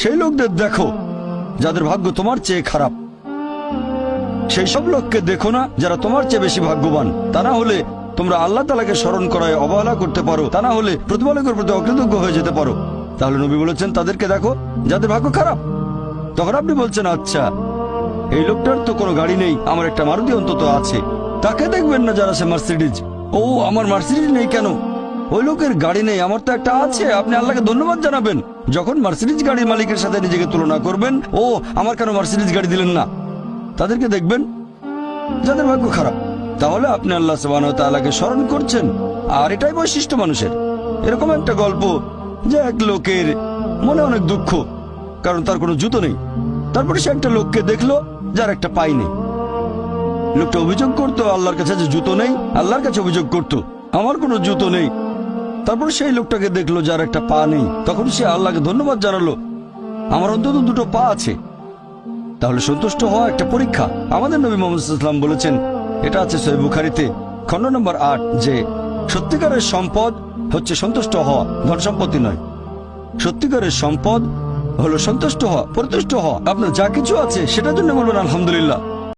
সেই লোকদের দেখো যাদের ভাগ্য তোমার চেয়ে খারাপ। সেই সব লোককে দেখো না যারা তোমার চেয়ে বেশি ভাগ্যবান। তা না হলে তোমরা আল্লাহ তাআলাকে স্মরণ করায় অবহেলা করতে পারো, তা না হলে প্রতিপালকের প্রতি অকৃতজ্ঞ হয়ে যেতে পারো। তাহলে নবী বলেছেন তাদেরকে দেখো যাদের ভাগ্য খারাপ। তখন আপনি বলছেন আচ্ছা, এই লোকটার তো কোনো গাড়ি নেই, আমার একটা মারুতি অন্তত আছে। তাকে দেখবেন না যারা সে মার্সিডিজ। ও আমার মার্সিডিজ নেই কেন? ওই লোকের গাড়ি নেই, আমার তো একটা আছে। আপনি আল্লাহকে ধন্যবাদ জানাবেন। যখন মার্সিডিজ গাড়ির মালিকের সাথে নিজেকে তুলনা করবেন, ও আমার কেন মার্সিডিজ গাড়ি দিলেন না, তাদেরকে দেখবেন যাদের ভাগ্য খারাপ। তাহলে আপনি আল্লাহ সুবহানাহু ওয়া তাআলাকে স্মরণ করছেন। আর এটাই বৈশিষ্ট্য মানুষের। এরকম একটা গল্প যে এক লোকের মনে অনেক দুঃখ, কারণ তার কোনো জুতো নেই। তারপরে সে একটা লোককে দেখলো যার একটা পাই নেই। লোকটা অভিযোগ করতো আল্লাহর কাছে যে জুতো নেই, আল্লাহর কাছে অভিযোগ করতো আমার কোনো জুতো নেই। তারপর সেই লোকটাকে দেখলো যার একটা পা নেই। তখন সে আল্লাহকে ধন্যবাদ জানালো, আমার অন্তত দুটো পা আছে। তাহলে সন্তুষ্ট হওয়া একটা পরীক্ষা। আমাদের নবী মুহাম্মদ সাল্লাল্লাহু আলাইহি ওয়াসাল্লাম বলেছেন, এটা আছে সহিহ বুখারীতে খণ্ড নম্বর ৮, যে সত্যিকারের সম্পদ হচ্ছে সন্তুষ্ট হওয়া, ধন সম্পত্তি নয়। সত্যিকারের সম্পদ হলো সন্তুষ্ট হওয়া, পরিতুষ্ট হওয়া। আপনার যা কিছু আছে সেটার জন্য বলবেন আলহামদুলিল্লাহ।